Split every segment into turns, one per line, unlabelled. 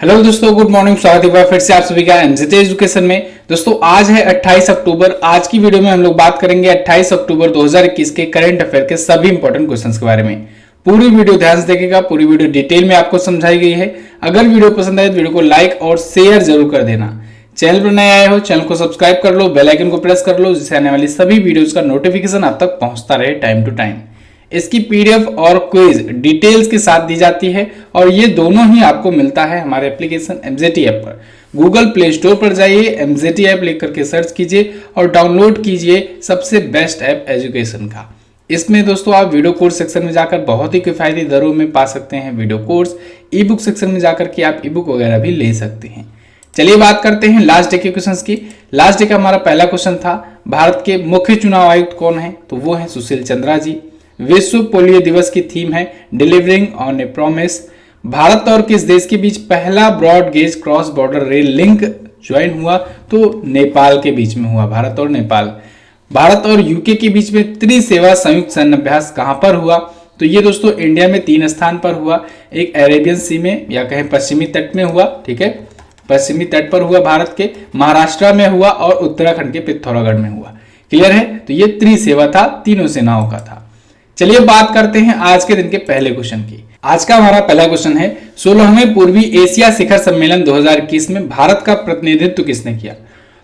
Hello दोस्तों, good morning. स्वागत है एक बार फिर से आप सभी का एमजेटी एजुकेशन में। दोस्तों आज है 28 अक्टूबर। आज की वीडियो में हम लोग बात करेंगे 28 अक्टूबर 2021 के करंट अफेयर के सभी इंपॉर्टेंट क्वेश्चंस के बारे में। पूरी वीडियो ध्यान से देखिएगा, पूरी वीडियो डिटेल में आपको समझाई गई है। अगर वीडियो पसंद आए तो वीडियो को लाइक और शेयर जरूर कर देना। चैनल पर नए आए हो चैनल को सब्सक्राइब कर लो, बेल आइकन को प्रेस कर लो, जिससे आने वाली सभी वीडियोज का नोटिफिकेशन आप तक पहुंचता रहे टाइम टू टाइम। इसकी पीडीएफ और क्विज डिटेल्स के साथ दी जाती है और ये दोनों ही आपको मिलता है हमारे एप्लीकेशन एमजेटी ऐप पर। गूगल प्ले स्टोर पर जाइए, एमजेटी ऐप लिख करके सर्च कीजिए और डाउनलोड कीजिए सबसे बेस्ट ऐप एजुकेशन का। इसमें दोस्तों आप वीडियो कोर्स सेक्शन में जाकर बहुत ही किफायती दरों में पा सकते हैं वीडियो कोर्स। ई बुक सेक्शन में जाकर के आप ई बुक वगैरह भी ले सकते हैं। चलिए बात करते हैं लास्ट डे के क्वेश्चंस की। लास्ट डे का हमारा पहला क्वेश्चन था, भारत के मुख्य चुनाव आयुक्त कौन है? तो वो है सुशील चंद्रा जी। विश्व पोलियो दिवस की थीम है delivering on a promise. Bharat और किस देश के बीच पहला broad gauge cross border rail link join हुआ? तो नेपाल के बीच में हुआ, भारत और नेपाल। भारत और यूके के बीच में त्रिसेवा संयुक्त सैन्य अभ्यास कहां पर हुआ? तो ये दोस्तों इंडिया में 3 स्थान पर हुआ। एक अरेबियन सी में या कहें पश्चिमी तट में हुआ, ठीक है, पश्चिमी तट पर हुआ भारत के, महाराष्ट्र में हुआ और उत्तराखंड के पिथौरागढ़ में हुआ। क्लियर है? तो ये त्रिसेवा था, तीनों सेनाओं का था। चलिए बात करते हैं आज के दिन के पहले क्वेश्चन की। आज का हमारा पहला क्वेश्चन है, 16वें पूर्वी एशिया शिखर सम्मेलन 2021 में भारत का प्रतिनिधित्व किसने किया?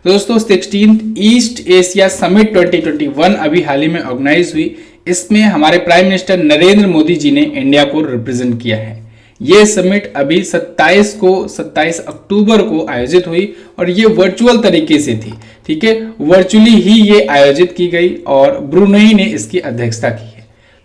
तो दोस्तों 16th ईस्ट एशिया समिट 2021 अभी हाल ही में ऑर्गेनाइज हुई। इसमें हमारे प्राइम मिनिस्टर नरेंद्र मोदी जी ने इंडिया को रिप्रेजेंट किया है। ये समिट अभी 27 अक्टूबर को आयोजित हुई और ये वर्चुअल तरीके से थी, ठीक है, वर्चुअली ही ये आयोजित की गई और ब्रुनेई ने इसकी अध्यक्षता की है।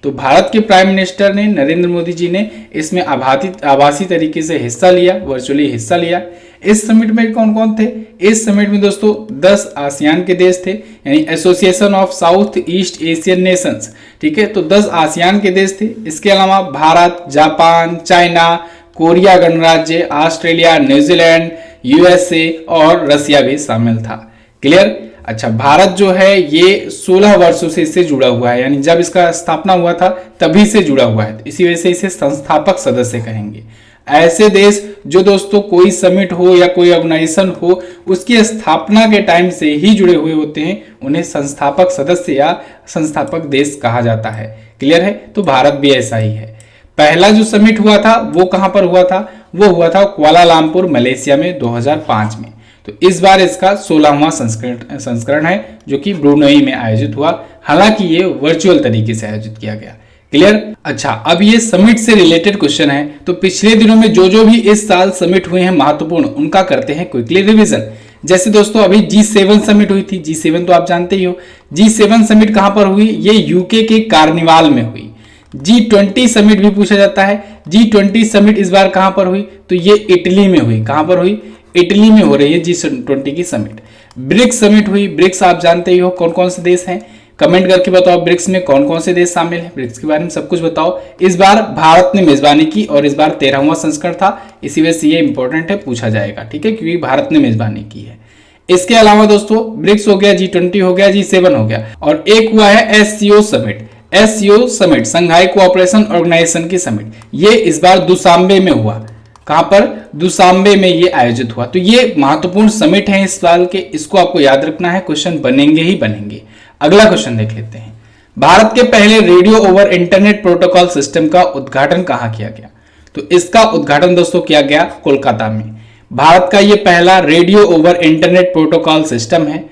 तो भारत के प्राइम मिनिस्टर ने नरेंद्र मोदी जी ने इसमें आभासी तरीके से हिस्सा लिया, वर्चुअली हिस्सा लिया। इस समिट में कौन कौन थे? इस समिट में दोस्तों 10 आसियान के देश थे, यानी association of south east Asian Nations, ठीक है, तो 10 आसियान के देश थे। इसके अलावा भारत, जापान, चाइना, कोरिया गणराज्य, ऑस्ट्रेलिया, न्यूजीलैंड, यूएसए और रसिया भी शामिल था। क्लियर? अच्छा, भारत जो है ये 16 वर्षों से इससे जुड़ा हुआ है, यानी जब इसका स्थापना हुआ था तभी से जुड़ा हुआ है, इसी वजह से इसे संस्थापक सदस्य कहेंगे। ऐसे देश जो दोस्तों कोई समिट हो या कोई ऑर्गेनाइजेशन हो उसकी स्थापना के टाइम से ही जुड़े हुए होते हैं, उन्हें संस्थापक सदस्य या संस्थापक देश कहा जाता है। क्लियर है? तो भारत भी ऐसा ही है। पहला जो समिट हुआ था वो कहां पर हुआ था? वो हुआ था कुआलालंपुर मलेशिया में 2005 में। तो इस बार इसका 16वां संस्करण है जो कि ब्रुनेई में आयोजित हुआ। हालांकि ये वर्चुअल तरीके से आयोजित किया गया। क्लियर? अच्छा, अब ये समिट से रिलेटेड क्वेश्चन है, तो पिछले दिनों में जो भी इस साल समिट हुए हैं महत्वपूर्ण, उनका करते हैं क्विकली रिवीजन। जैसे दोस्तों अभी G7 समिट हुई थी। G7 तो आप जानते ही हो। G7 समिट कहां पर हुई? ये यूके के कार्निवाल में हुई। G20 समिट भी पूछा जाता है। G20 समिट इस बार कहां पर हुई? तो ये इटली में हुई। कहां पर हुई? इटली में हो रही है G20 की समिट। ब्रिक्स समिट हुई। ब्रिक्स आप जानते ही हो कौन कौन से देश हैं, कमेंट करके बताओ ब्रिक्स में कौन कौन से देश शामिल हैं, ब्रिक्स के बारे में सब कुछ बताओ। इस बार भारत ने मेजबानी की और इस बार 13वां संस्करण था, इसी वजह से ये इंपॉर्टेंट है, पूछा जाएगा, ठीक है, क्योंकि भारत ने मेजबानी की है। इसके अलावा दोस्तों ब्रिक्स हो गया, G20 हो गया, G7 हो गया और एक हुआ है SCO समिट। SCO समिट संघाई कोऑपरेशन ऑर्गेनाइजेशन की समिट, ये इस बार दुशांबे में हुआ। कहां पर? दुशांबे में ये आयोजित हुआ। तो ये महत्वपूर्ण समिट है इस साल के, इसको आपको याद रखना है, क्वेश्चन बनेंगे ही बनेंगे। अगला क्वेश्चन देख लेते हैं। भारत के पहले radio over internet protocol system का उद्घाटन कहां किया गया? तो इसका उद्घाटन दोस्तों किया गया कोलकाता में। भारत का ये पहला radio over internet protocol system है।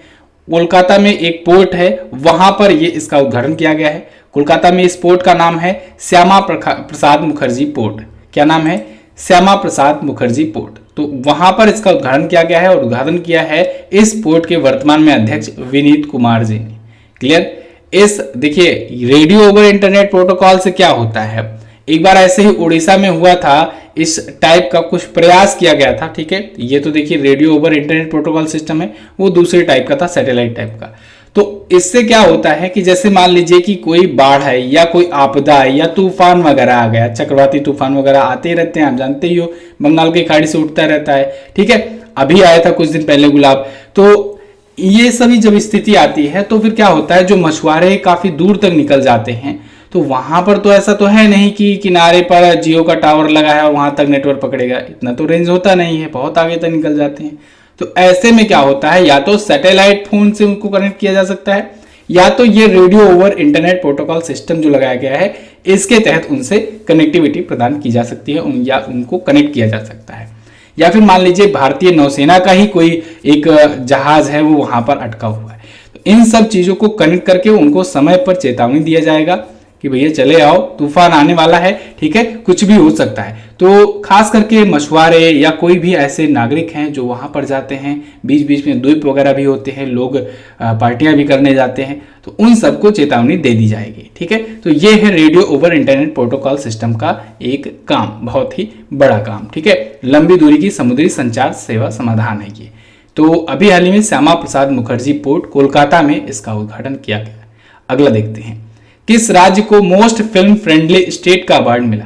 कोलकाता में एक पोर्ट है, वहां पर ये इसका उद्घाटन किया गया है। कोलकाता में इस पोर्ट का नाम है श्यामा प्रसाद मुखर्जी पोर्ट। क्या नाम है? श्यामा प्रसाद मुखर्जी पोर्ट। तो वहां पर इसका उद्घाटन किया गया है और उद्घाटन किया है इस पोर्ट के वर्तमान में अध्यक्ष विनीत कुमार जी ने। क्लियर? इस देखिए रेडियो ओवर इंटरनेट प्रोटोकॉल से क्या होता है, एक बार ऐसे ही उड़ीसा में हुआ था, इस टाइप का कुछ प्रयास किया गया था, ठीक है। ये तो देखिए radio over internet protocol system है, वो दूसरे टाइप का था, सैटेलाइट टाइप का। तो इससे क्या होता है कि जैसे मान लीजिए कि कोई बाढ़ है या कोई आपदा है या तूफान वगैरह आ गया, चक्रवाती तूफान वगैरह आते ही रहते हैं, आप जानते ही हो, बंगाल की खाड़ी से उठता रहता है, ठीक है। अभी आया था कुछ दिन पहले गुलाब। तो ये सभी जब स्थिति आती है तो फिर क्या होता है, जो मछुआरे काफी दूर तक निकल जाते हैं तो वहां पर तो ऐसा तो है नहीं कि किनारे पर जियो का टावर लगा है और वहां तक नेटवर्क पकड़ेगा, इतना तो रेंज होता नहीं है, बहुत आगे तक निकल जाते हैं। तो ऐसे में क्या होता है, या तो सैटेलाइट फोन से उनको कनेक्ट किया जा सकता है, या तो ये radio over internet protocol system जो लगाया गया है इसके तहत उनसे कनेक्टिविटी प्रदान की जा सकती है, या उनको कनेक्ट किया जा सकता है। या फिर मान लीजिए भारतीय नौसेना का ही कोई एक जहाज है, वो वहां पर अटका हुआ है, तो इन सब चीजों को कनेक्ट करके उनको समय पर चेतावनी दिया जाएगा कि भैया चले आओ, तूफान आने वाला है, ठीक है, कुछ भी हो सकता है। तो खास करके मछुआरे या कोई भी ऐसे नागरिक हैं जो वहां पर जाते हैं, बीच बीच में द्वीप वगैरह भी होते हैं, लोग पार्टियां भी करने जाते हैं, तो उन सबको चेतावनी दे दी जाएगी, ठीक है। तो ये है radio over internet protocol system का एक काम, बहुत ही बड़ा काम, ठीक है। लंबी दूरी की समुद्री संचार सेवा समाधान है ये। तो अभी हाल ही में श्यामा प्रसाद मुखर्जी पोर्ट कोलकाता में इसका उद्घाटन किया गया। अगला देखते हैं, किस राज्य को मोस्ट फिल्म फ्रेंडली स्टेट का अवार्ड मिला?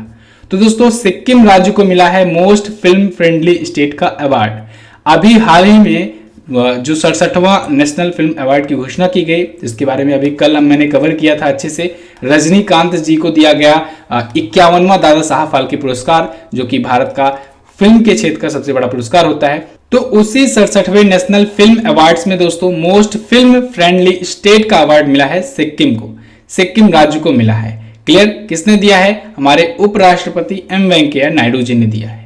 तो दोस्तों सिक्किम राज्य को मिला है मोस्ट फिल्म फ्रेंडली स्टेट का अवार्ड। अभी हाल ही में जो 67वां नेशनल फिल्म अवार्ड की घोषणा की गई, इसके बारे में अभी कल मैंने कवर किया था अच्छे से। रजनीकांत जी को दिया गया 51वां दादा साहब फाल्के पुरस्कार, जो कि भारत का फिल्म के क्षेत्र का सबसे बड़ा पुरस्कार होता है। तो उसी 67वें नेशनल फिल्म अवार्ड्स में दोस्तों मोस्ट फिल्म फ्रेंडली स्टेट का अवार्ड मिला है सिक्किम को, सिक्किम राज्य को मिला है। क्लियर? किसने दिया है? हमारे उपराष्ट्रपति एम वेंकैया नायडू जी ने दिया है।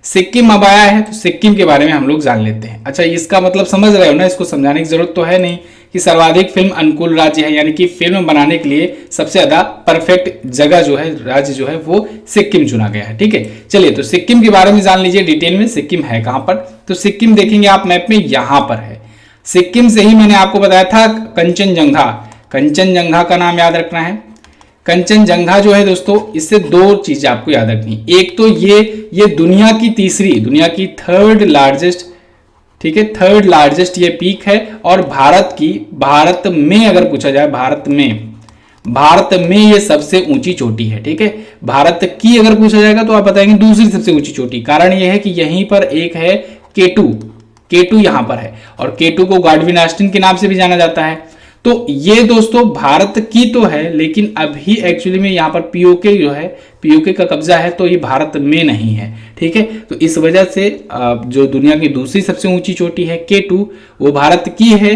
सिक्किम अब आया है तो सिक्किम के बारे में हम लोग जान लेते हैं। अच्छा, इसका मतलब समझ रहे हो ना, इसको समझाने की जरूरत तो है नहीं कि सर्वाधिक फिल्म अनुकूल राज्य है, यानी कि फिल्म बनाने के लिए सबसे ज्यादा परफेक्ट जगह जो है, राज्य जो है वो सिक्किम चुना गया है, ठीक है। चलिए, तो सिक्किम के बारे में जान लीजिए डिटेल में। सिक्किम है कहां पर? तो सिक्किम देखेंगे आप मैप में, यहां पर है। सिक्किम से ही मैंने आपको बताया था कंचनजंगा, कंचनजंगा का नाम याद रखना है। कंचनजंगा जो है दोस्तों, इससे दो चीजें आपको याद रखनी। एक तो ये दुनिया की थर्ड लार्जेस्ट, ठीक है, थर्ड लार्जेस्ट ये पीक है। और भारत में अगर पूछा जाए, भारत में ये सबसे ऊंची चोटी है, ठीक है। भारत की अगर पूछा जाएगा तो आप बताएंगे दूसरी सबसे ऊंची चोटी। कारण यह है कि यहीं पर एक है केटू यहां पर है, और केटू को गॉडविन ऑस्टिन के नाम से भी जाना जाता है। तो ये दोस्तों भारत की तो है, लेकिन अभी एक्चुअली में यहाँ पर पीओके जो है, पीओके का कब्जा है, तो ये भारत में नहीं है, ठीक है। तो इस वजह से जो दुनिया की दूसरी सबसे ऊंची चोटी है केटू, वो भारत की है।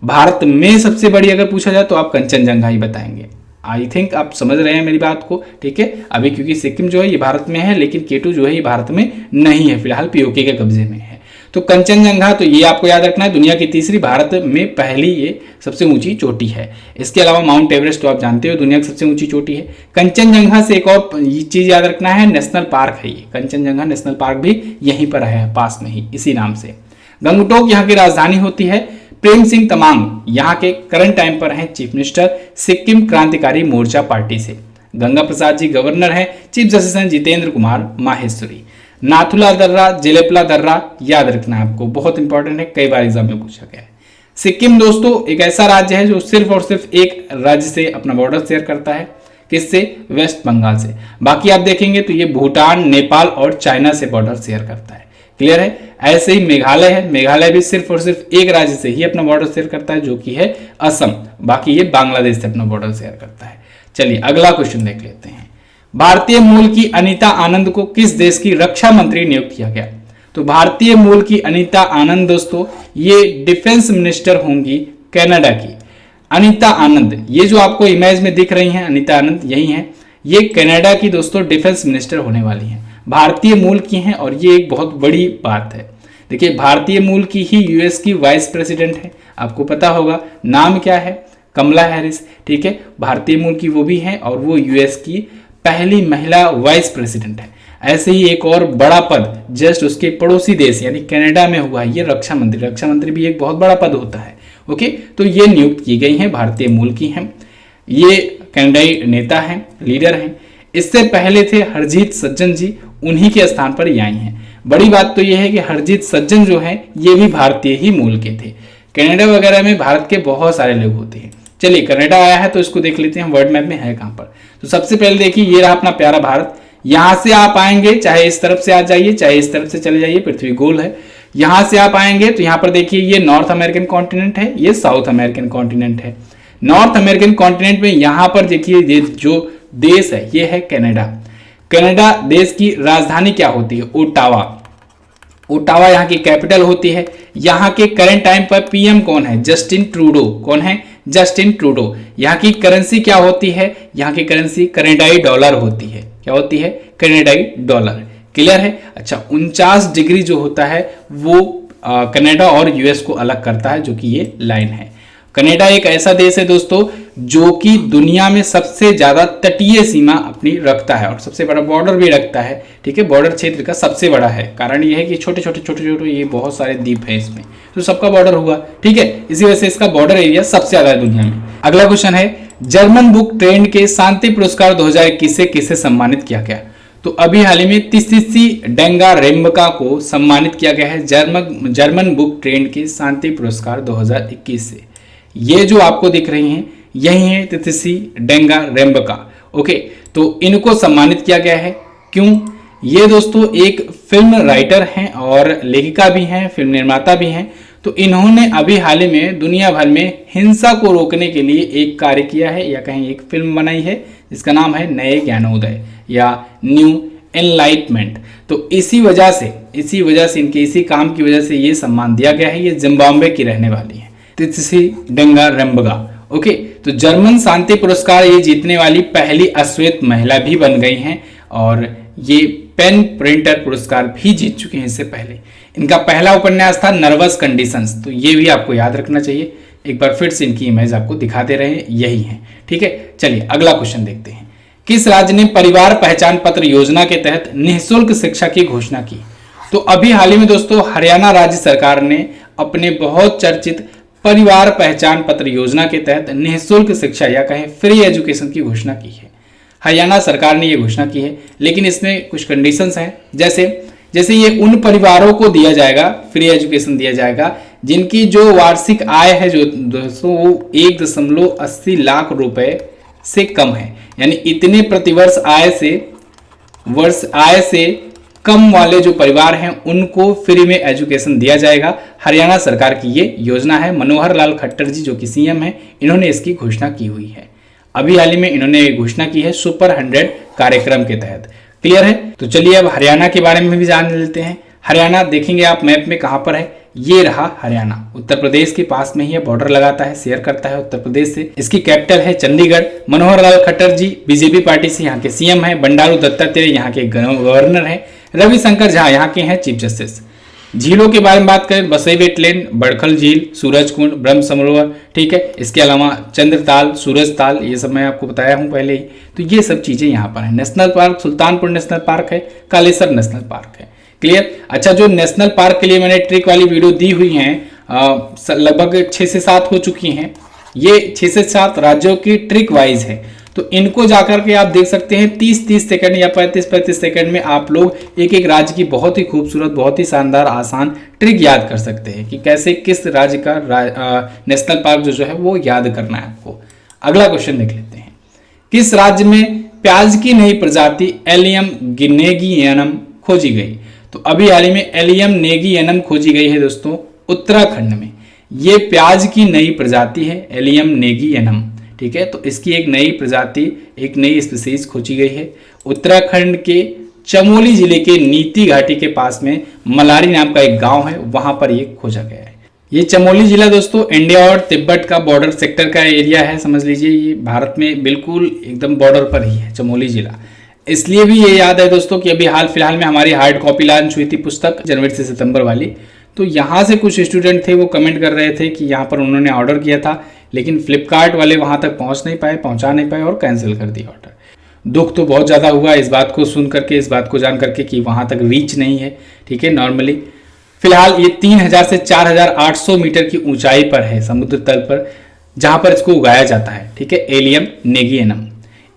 भारत में सबसे बड़ी अगर पूछा जाए तो आप कंचनजंगा ही बताएंगे। आई थिंक आप समझ रहे हैं मेरी बात को, ठीक है। अभी क्योंकि सिक्किम जो है ये भारत में है, लेकिन केटू जो है ये भारत में नहीं है, फिलहाल पीओके के कब्जे में है। तो कंचनजंगा, तो ये आपको याद रखना है, दुनिया की तीसरी, भारत में पहली ये सबसे ऊंची चोटी है। इसके अलावा माउंट एवरेस्ट तो आप जानते हो दुनिया की सबसे ऊंची चोटी है। कंचनजंगा से एक और चीज याद रखना है, नेशनल पार्क है ये, कंचनजंगा नेशनल पार्क भी यहीं पर है, पास में ही, इसी नाम से। गंगटोक यहाँ की राजधानी होती है। प्रेम सिंह तमांग यहाँ के करंट टाइम पर हैं चीफ मिनिस्टर, सिक्किम क्रांतिकारी मोर्चा पार्टी से। गंगा प्रसाद जी गवर्नर हैं। चीफ जस्टिस हैं जितेंद्र कुमार माहेश्वरी। नाथुला दर्रा, जेलेपला दर्रा याद रखना है आपको, बहुत इंपॉर्टेंट है, कई बार एग्जाम में पूछा गया है। सिक्किम दोस्तों एक ऐसा राज्य है जो सिर्फ और सिर्फ एक राज्य से अपना बॉर्डर शेयर करता है। किससे? वेस्ट बंगाल से। बाकी आप देखेंगे तो ये भूटान, नेपाल और चाइना से बॉर्डर शेयर करता है। क्लियर है? ऐसे ही मेघालय है, मेघालय भी सिर्फ और सिर्फ एक राज्य से ही अपना बॉर्डर शेयर करता है, जो कि है असम। बाकी ये बांग्लादेश से अपना बॉर्डर शेयर करता है। चलिए अगला क्वेश्चन देख लेते हैं। भारतीय मूल की अनीता आनंद को किस देश की रक्षा मंत्री नियुक्त किया गया? तो भारतीय मूल की अनीता आनंद दोस्तों, ये डिफेंस मिनिस्टर होंगी कनाडा की। अनीता आनंद, ये जो आपको इमेज में दिख रही हैं अनीता आनंद, यही हैं, ये कनाडा की दोस्तों डिफेंस मिनिस्टर होने वाली हैं। भारतीय मूल की हैं और ये एक बहुत बड़ी बात है। देखिए, भारतीय मूल की ही यूएस की वाइस प्रेसिडेंट है, आपको पता होगा नाम क्या है, कमला हैरिस, ठीक है। भारतीय मूल की वो भी हैं और वो यूएस की पहली महिला वाइस प्रेसिडेंट है। ऐसे ही एक और बड़ा पद जस्ट उसके पड़ोसी देश यानी कनाडा में हुआ है, ये रक्षा मंत्री। रक्षा मंत्री भी एक बहुत बड़ा पद होता है, ओके। तो ये नियुक्त की गई हैं, भारतीय मूल की हैं, ये कनाडाई नेता हैं, लीडर हैं। इससे पहले थे हरजीत सज्जन जी, उन्हीं के स्थान पर ये आई हैं। बड़ी बात तो ये है कि हरजीत सज्जन जो है ये भी भारतीय ही मूल के थे। कनाडा वगैरह में भारत के बहुत सारे लोग होते हैं। चलिए, कनाडा आया है तो इसको देख लेते हैं वर्ल्ड मैप में है कहां पर। तो सबसे पहले देखिए, ये रहा अपना प्यारा भारत। यहां से आप आएंगे, चाहे इस तरफ से आ जाइए चाहे इस तरफ से चले जाइए, पृथ्वी गोल है। यहां से आप आएंगे तो यहां पर देखिए ये नॉर्थ अमेरिकन कॉन्टिनेंट है, ये साउथ अमेरिकन कॉन्टिनेंट है। नॉर्थ अमेरिकन कॉन्टिनेंट में यहां पर देखिए ये जो देश है ये है कनाडा। कनाडा देश की राजधानी क्या होती है? ओटावा। ओटावा यहाँ की कैपिटल होती है। यहाँ के करंट टाइम पर पीएम कौन है? Justin Trudeau. कौन है? Justin Trudeau. यहाँ की करेंसी क्या होती है? यहाँ की करेंसी कनाडाई डॉलर होती है। क्या होती है? कनाडाई डॉलर। क्लियर है? अच्छा, 49 डिग्री जो होता है वो कनाडा और यूएस को अलग करता है, जो कि ये लाइन है। कनाडा एक ऐसा देश है दोस्तों जो कि दुनिया में सबसे ज्यादा तटीय सीमा अपनी रखता है और सबसे बड़ा बॉर्डर भी रखता है। ठीक है, बॉर्डर क्षेत्र का सबसे बड़ा है। कारण यह है कि छोटे छोटे ये बहुत सारे द्वीप हैं इसमें, तो सबका बॉर्डर हुआ। ठीक है, इसी वजह से इसका बॉर्डर एरिया सबसे ज्यादा है दुनिया में। अगला क्वेश्चन है, जर्मन बुक ट्रेंड के शांति पुरस्कार 2021 से किसे सम्मानित किया गया? तो अभी हाल ही में तिसिसी डेंगारेम्बका को सम्मानित किया गया है जर्मन बुक ट्रेंड के शांति पुरस्कार 2021 से। ये जो आपको दिख रही हैं यही है तिसिसी डेंगारेम्बका। ओके, तो इनको सम्मानित किया गया है। क्यों? ये दोस्तों एक फिल्म राइटर हैं और लेखिका भी हैं, फिल्म निर्माता भी हैं। तो इन्होंने अभी हाल ही में दुनिया भर में हिंसा को रोकने के लिए एक कार्य किया है, या कहीं एक फिल्म बनाई है जिसका नाम है नए ज्ञानोदय या न्यू एनलाइटमेंट। तो इसी वजह से इनके इसी काम की वजह से ये सम्मान दिया गया है। ये जिम्बाब्वे की रहने वाली है, तिसिसी डेंगारेम्बका। ओके, तो जर्मन शांति पुरस्कार ये जीतने वाली पहली अश्वेत महिला भी बन गई हैं और ये पेन प्रिंटर पुरस्कार भी जीत चुके हैं इससे पहले। इनका पहला उपन्यास था नर्वस कंडीशंस, तो ये भी आपको याद रखना चाहिए। एक बार फिर से इनकी इमेज आपको दिखाते रहे, यही है। ठीक है, चलिए अगला क्वेश्चन देखते हैं। किस राज्य ने परिवार पहचान पत्र योजना के तहत निःशुल्क शिक्षा की घोषणा की? तो अभी हाल ही में दोस्तों हरियाणा राज्य सरकार ने अपने बहुत चर्चित परिवार पहचान पत्र योजना के तहत निःशुल्क शिक्षा या कहें फ्री एजुकेशन की घोषणा की है। हरियाणा सरकार ने यह घोषणा की है, लेकिन इसमें कुछ कंडीशंस हैं। जैसे ये उन परिवारों को दिया जाएगा, फ्री एजुकेशन दिया जाएगा जिनकी जो वार्षिक आय है जो दोस्तों वो 1.80 लाख रुपए से कम है। यानी इतने प्रतिवर्ष आय से कम वाले जो परिवार हैं उनको फ्री में एजुकेशन दिया जाएगा। हरियाणा सरकार की ये योजना है। मनोहर लाल खट्टर जी जो कि सीएम है, इन्होंने इसकी घोषणा की हुई है। अभी हाल ही में इन्होंने घोषणा की है सुपर 100 कार्यक्रम के तहत। क्लियर है? तो चलिए अब हरियाणा के बारे में भी जान लेते हैं। हरियाणा देखेंगे आप मैप में कहां पर है, ये रहा हरियाणा। उत्तर प्रदेश के पास में ही है, बॉर्डर लगाता है, शेयर करता है उत्तर प्रदेश से। इसकी कैपिटल है चंडीगढ़। मनोहर लाल खट्टर जी बीजेपी पार्टी से यहाँ के सीएम है। बंडारू दत्तात्रेय यहाँ के गवर्नर है। रविशंकर झा यहाँ के हैं चीफ जस्टिस। झीलों के बारे में बात करें, बसई वेटलैंड, बड़खल झील, सूरजकुंड, ब्रह्म सरोवर। ठीक है, इसके अलावा चंद्रताल, सूरज ताल, ये सब मैं आपको बताया हूं पहले ही। तो ये सब चीजें यहाँ पर है। National park Sultanpur national park है, कालेसर नेशनल पार्क है। क्लियर? अच्छा, जो नेशनल पार्क के लिए मैंने ट्रिक वाली वीडियो दी हुई है लगभग 6 से 7 हो चुकी हैं। ये 6 से 7 राज्यों की ट्रिक वाइज है, तो इनको जाकर के आप देख सकते हैं। 30-30 सेकंड या 35-35 सेकंड में आप लोग एक एक राज्य की बहुत ही खूबसूरत, बहुत ही शानदार, आसान ट्रिक याद कर सकते हैं कि कैसे किस राज्य का नेशनल पार्क जो है वो याद करना है आपको। अगला क्वेश्चन देख लेते हैं। किस राज्य में प्याज की नई प्रजाति एलियम नेगियनम खोजी गई? तो अभी हाल ही में एलियम नेगियनम खोजी गई है दोस्तों उत्तराखंड में। ये प्याज की नई प्रजाति है एलियम नेगियनम। ठीक है, तो इसकी एक नई प्रजाति, एक नई स्पीसीज खोजी गई है उत्तराखंड के चमोली जिले के नीति घाटी के पास में मलारी नाम का एक गांव है, वहां पर ये खोजा गया है। ये चमोली जिला दोस्तों इंडिया और तिब्बत का बॉर्डर सेक्टर का एरिया है। समझ लीजिए ये भारत में बिल्कुल एकदम बॉर्डर पर ही है चमोली जिला। इसलिए भी ये याद है दोस्तों कि अभी हाल फिलहाल में हमारी हार्ड कॉपी लॉन्च हुई थी पुस्तक जनवरी से सितंबर वाली। तो यहाँ से कुछ स्टूडेंट थे वो कमेंट कर रहे थे कि यहाँ पर उन्होंने ऑर्डर किया था, लेकिन फ्लिपकार्ट वाले वहाँ तक पहुँचा नहीं पाए और कैंसिल कर दिया ऑर्डर। दुख तो बहुत ज़्यादा हुआ इस बात को सुन करके, इस बात को जान करके कि वहाँ तक रीच नहीं है। ठीक है, नॉर्मली फिलहाल ये 3000 से 4800 मीटर की ऊंचाई पर है समुद्र तल पर, जहाँ पर इसको उगाया जाता है। ठीक है, एलियम नेगियनम।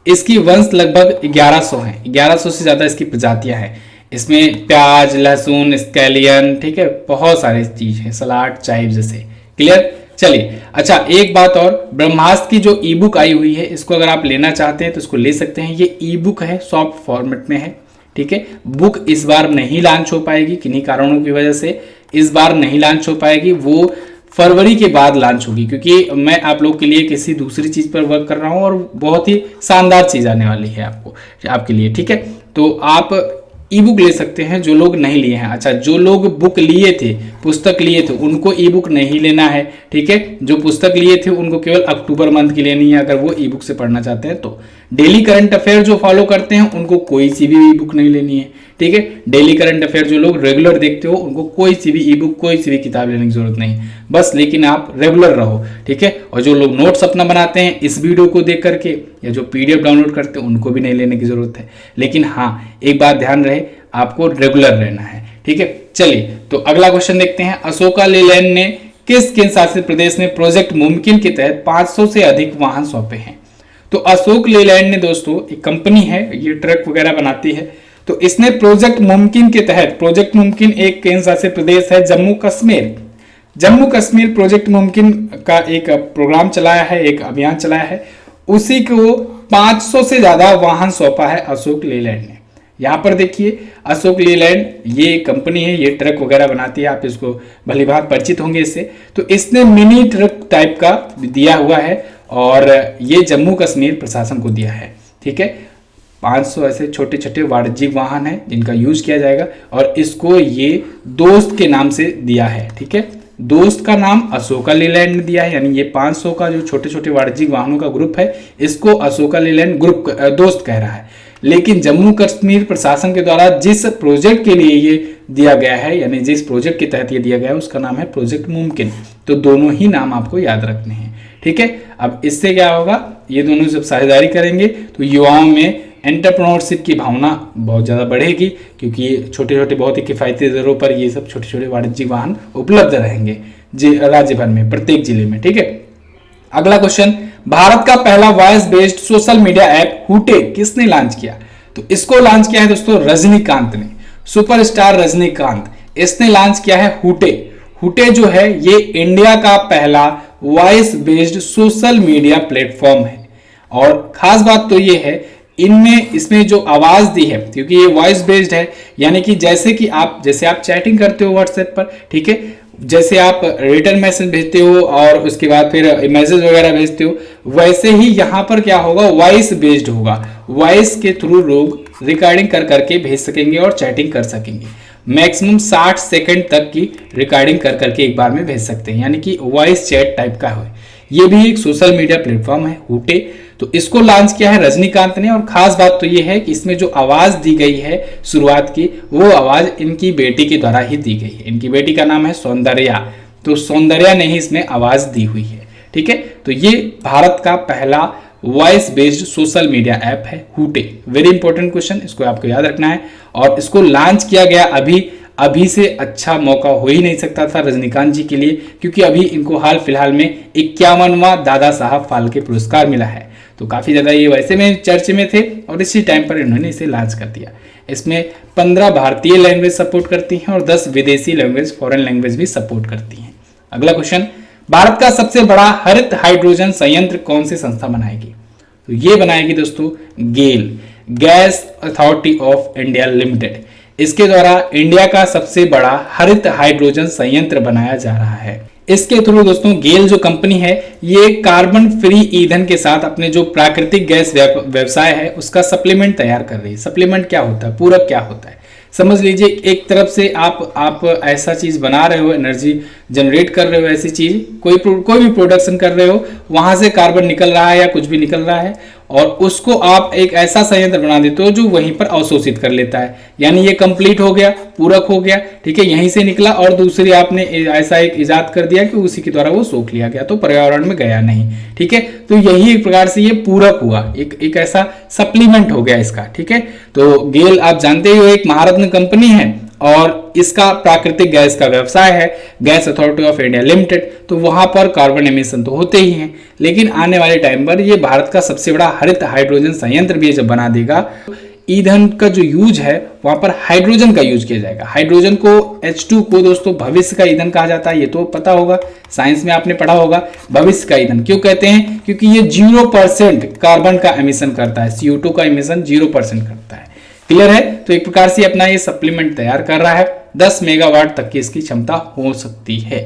इसकी वंश लगभग 1100 है, 1100 से ज़्यादा इसकी प्रजातियाँ हैं। इसमें प्याज, लहसुन, स्कैलियन, ठीक है, बहुत सारी चीज़ है, सलाद, चाय जैसे। क्लियर? चलिए, अच्छा एक बात और, ब्रह्मास्त्र की जो ई बुक आई हुई है, इसको अगर आप लेना चाहते हैं तो इसको ले सकते हैं। ये ई बुक है, सॉफ्ट फॉर्मेट में है। ठीक है, बुक इस बार नहीं लॉन्च हो पाएगी, किन्हीं कारणों की वजह से इस बार नहीं लॉन्च हो पाएगी। वो फरवरी के बाद लॉन्च होगी, क्योंकि मैं आप लोग के लिए किसी दूसरी चीज़ पर वर्क कर रहा हूँ और बहुत ही शानदार चीज़ आने वाली है आपके लिए। ठीक है, तो आप ई बुक ले सकते हैं जो लोग नहीं लिए हैं। अच्छा, जो लोग बुक लिए थे, पुस्तक लिए थे, उनको ई बुक नहीं लेना है। ठीक है, जो पुस्तक लिए थे उनको केवल अक्टूबर मंथ की लेनी है, अगर वो ई बुक से पढ़ना चाहते हैं तो। डेली करंट अफेयर जो फॉलो करते हैं उनको कोई सी भी ई बुक नहीं लेनी है। ठीक है, डेली करंट अफेयर जो लोग रेगुलर देखते हो उनको कोई सी भी ई बुक, कोई सी भी किताब लेने की जरूरत नहीं, बस लेकिन आप रेगुलर रहो। ठीक है, और जो लोग नोट्स अपना बनाते हैं इस वीडियो को देख करके या जो पीडीएफ डाउनलोड करते हैं उनको भी नहीं लेने की जरूरत है। लेकिन हाँ, एक बात ध्यान रहे, आपको रेगुलर रहना है। ठीक है, चलिए तो अगला क्वेश्चन देखते हैं। अशोका लेलैंड ने किस केंद्र शासित प्रदेश में प्रोजेक्ट मुमकिन के तहत 500 से अधिक वाहन सौंपे हैं? तो अशोक लेलैंड ने दोस्तों एक कंपनी है, ये ट्रक वगैरह बनाती है, तो इसने प्रोजेक्ट मुमकिन के तहत, प्रोजेक्ट मुमकिन एक केंद्र शासित प्रदेश है जम्मू कश्मीर, जम्मू कश्मीर प्रोजेक्ट मुमकिन का एक प्रोग्राम चलाया है, एक अभियान चलाया है, उसी को 500 से ज्यादा वाहन सौंपा है अशोक लेलैंड ने। यहाँ पर देखिए अशोक लेलैंड ये कंपनी है, ये ट्रक वगैरह बनाती है, आप इसको भली भांति परिचित होंगे इससे। तो इसने मिनी ट्रक टाइप का दिया हुआ है और ये जम्मू कश्मीर प्रशासन को दिया है। ठीक है, 500 ऐसे छोटे छोटे वाणिज्यिक वाहन हैं जिनका यूज किया जाएगा और इसको ये दोस्त के नाम से दिया है। ठीक है, दोस्त का नाम अशोका लेलैंड ने दिया है, यानी ये 500 का जो छोटे छोटे वाणिज्यिक वाहनों का ग्रुप है इसको अशोका लेलैंड ग्रुप दोस्त कह रहा है। लेकिन जम्मू कश्मीर प्रशासन के द्वारा जिस प्रोजेक्ट के लिए ये दिया गया है, यानी जिस प्रोजेक्ट के तहत ये दिया गया है उसका नाम है प्रोजेक्ट मुमकिन। तो दोनों ही नाम आपको याद रखने हैं। ठीक है, अब इससे क्या होगा, ये दोनों जब साझेदारी करेंगे तो युवाओं में एंटरप्रेन्योरशिप की भावना बहुत ज़्यादा बढ़ेगी, क्योंकि ये छोटे छोटे बहुत ही किफ़ायती दरों पर ये सब छोटे छोटे वाणिज्यिक वाहन उपलब्ध रहेंगे राज्य भर में, प्रत्येक जिले में। ठीक है, अगला क्वेश्चन, भारत का पहला voice based social media app Hoote किसने लॉन्च किया? तो इसको लॉन्च किया है दोस्तों रजनीकांत ने, सुपरस्टार रजनीकांत, इसने लॉन्च किया है हुटे। हुटे जो है ये इंडिया का पहला voice based social media platform है। और खास बात तो ये है इसमें जो आवाज दी है, क्योंकि ये वॉइस बेस्ड है, यानी कि जैसे आप चैटिंग करते हो व्हाट्सएप पर, ठीक है, जैसे आप रिटर्न मैसेज भेजते हो और उसके बाद फिर मैसेज वगैरह भेजते हो, वैसे ही यहाँ पर क्या होगा, वॉइस बेस्ड होगा। वॉइस के थ्रू लोग रिकॉर्डिंग कर करके भेज सकेंगे और चैटिंग कर सकेंगे। मैक्सिमम 60 सेकंड तक की रिकॉर्डिंग कर करके एक बार में भेज सकते हैं, यानी कि वॉइस चैट टाइप का है। ये भी एक सोशल मीडिया प्लेटफॉर्म है हुटे। तो इसको लॉन्च किया है रजनीकांत ने और खास बात तो ये है कि इसमें जो आवाज दी गई है शुरुआत की, वो आवाज इनकी बेटी के द्वारा ही दी गई है। इनकी बेटी का नाम है सौंदर्या, तो सौंदर्या ने ही इसमें आवाज दी हुई है। ठीक है, तो ये भारत का पहला voice based social media app है हुटे। वेरी इंपॉर्टेंट क्वेश्चन, इसको आपको याद रखना है। और इसको लॉन्च किया गया अभी से अच्छा मौका हो ही नहीं सकता था रजनीकांत जी के लिए, क्योंकि अभी इनको हाल फिलहाल में 51वां दादा साहब फाल्के पुरस्कार मिला है। तो काफी ज्यादा ये वैसे में चर्चे में थे और इसी टाइम पर इन्होंने इसे लॉन्च कर दिया। इसमें 15 भारतीय लैंग्वेज सपोर्ट करती हैं और 10 विदेशी लैंग्वेज, फॉरेन लैंग्वेज भी सपोर्ट करती हैं। अगला क्वेश्चन, भारत का सबसे बड़ा हरित हाइड्रोजन संयंत्र कौन सी संस्था बनाएगी? तो ये बनाएगी दोस्तों GAIL, gas authority of India limited. इसके द्वारा इंडिया का सबसे बड़ा हरित हाइड्रोजन संयंत्र बनाया जा रहा है। इसके थ्रू दोस्तों गेल जो कंपनी है ये कार्बन फ्री ईंधन के साथ अपने जो प्राकृतिक गैस व्यवसाय है उसका सप्लीमेंट तैयार कर रही है। सप्लीमेंट क्या होता है, पूरक क्या होता है, समझ लीजिए। एक तरफ से आप ऐसा चीज बना रहे हो, एनर्जी जनरेट कर रहे हो, ऐसी चीज कोई भी प्रोडक्शन कर रहे हो, वहां से कार्बन निकल रहा है या कुछ भी निकल रहा है और उसको आप एक ऐसा संयंत्र बना देते हो जो वहीं पर अवशोषित कर लेता है, यानी ये कंप्लीट हो गया, पूरक हो गया। ठीक है, यहीं से निकला और दूसरी आपने ऐसा एक इजाद कर दिया कि उसी के द्वारा वो सोख लिया गया, तो पर्यावरण में गया नहीं। ठीक है, तो यही एक प्रकार से ये पूरक हुआ, एक ऐसा सप्लीमेंट हो गया इसका। ठीक है, तो गेल आप जानते हो एक महारत्न कंपनी है और इसका प्राकृतिक गैस का व्यवसाय है, gas authority of India limited. तो वहां पर कार्बन एमिशन तो होते ही हैं, लेकिन आने वाले टाइम पर ये भारत का सबसे बड़ा हरित हाइड्रोजन संयंत्र भी जब बना देगा, ईंधन का जो यूज है वहां पर हाइड्रोजन का यूज किया जाएगा। हाइड्रोजन को H2 को दोस्तों भविष्य का ईंधन कहा जाता है, ये तो पता होगा, साइंस में आपने पढ़ा होगा। भविष्य का ईंधन क्यों कहते हैं? क्योंकि ये 0% कार्बन का एमिशन करता है, CO2 का एमिशन 0% करता है। क्लियर है? तो एक प्रकार से अपना ये सप्लीमेंट तैयार कर रहा है। 10 मेगावाट तक की इसकी क्षमता हो सकती है।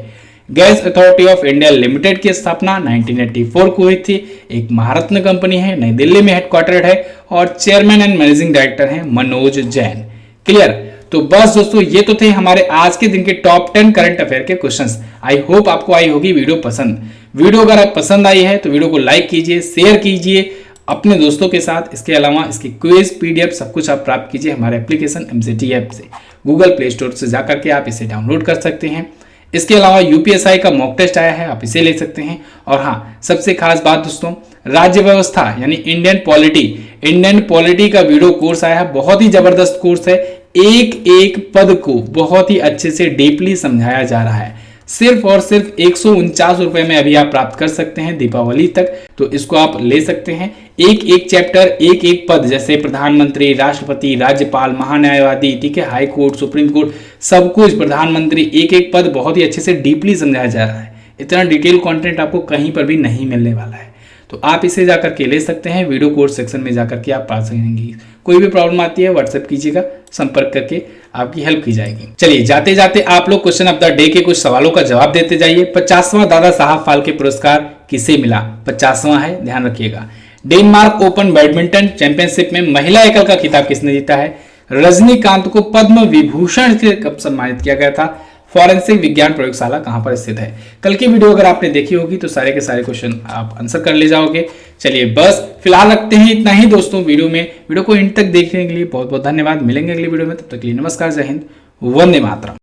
Gas authority of India limited की स्थापना 1984 को हुई थी। एक महारत्न कंपनी है, नई दिल्ली में हेडक्वार्टर्ड है और चेयरमैन एंड मैनेजिंग डायरेक्टर हैं मनोज जैन। क्लियर? तो बस दोस्तों ये तो थे हमारे आज के दिन के टॉप 10 करंट अफेयर के क्वेश्चंस। आई होप आपको आई होगी वीडियो पसंद। वीडियो अगर आप पसंद आई है तो वीडियो को लाइक कीजिए, शेयर कीजिए अपने दोस्तों के साथ। इसके अलावा इसकी क्विज पीडीएफ सब कुछ आप प्राप्त कीजिए हमारे एप्लीकेशन एमसीटी ऐप से। गूगल प्ले स्टोर से जाकर के आप इसे डाउनलोड कर सकते हैं। इसके अलावा यूपीएसआई का मॉक टेस्ट आया है, आप इसे ले सकते हैं। और हाँ, सबसे खास बात दोस्तों, राज्य व्यवस्था यानी इंडियन पॉलिटी का वीडियो कोर्स आया है। बहुत ही जबरदस्त कोर्स है। एक एक पद को बहुत ही अच्छे से डीपली समझाया जा रहा है। सिर्फ और सिर्फ 149 रुपए में अभी आप प्राप्त कर सकते हैं दीपावली तक। तो इसको आप ले सकते हैं। एक एक चैप्टर, एक एक पद, जैसे प्रधानमंत्री, राष्ट्रपति, राज्यपाल, महान्यायवादी, ठीक है, हाई कोर्ट, सुप्रीम कोर्ट, सब कुछ, प्रधानमंत्री, एक एक पद बहुत ही अच्छे से डीपली समझाया जा रहा है। इतना डिटेल कंटेंट आपको कहीं पर भी नहीं मिलने वाला है। तो आप इसे जाकर के ले सकते हैं। वीडियो कोर्स सेक्शन में जाकर के आप पा सकेंगे। कोई भी प्रॉब्लम आती है व्हाट्सएप कीजिएगा, संपर्क करके आपकी हेल्प की जाएगी। चलिए जाते जाते आप लोग क्वेश्चन ऑफ द डे के कुछ सवालों का जवाब देते जाइए। 50वां दादा साहब फाल्के पुरस्कार किसे मिला? 50वां है, ध्यान रखिएगा। डेनमार्क ओपन बैडमिंटन चैंपियनशिप में महिला एकल का खिताब किसने जीता है? रजनीकांत को पद्म विभूषण से कब सम्मानित किया गया था? फॉरेंसिक विज्ञान प्रयोगशाला कहां पर स्थित है? कल की वीडियो अगर आपने देखी होगी तो सारे के सारे क्वेश्चन आप आंसर कर ले जाओगे। चलिए बस फिलहाल रखते हैं इतना ही दोस्तों। वीडियो को एंड तक देखने के लिए बहुत बहुत धन्यवाद। मिलेंगे अगली वीडियो में, तब तक के लिए नमस्कार, जय हिंद, वंदे मातरम।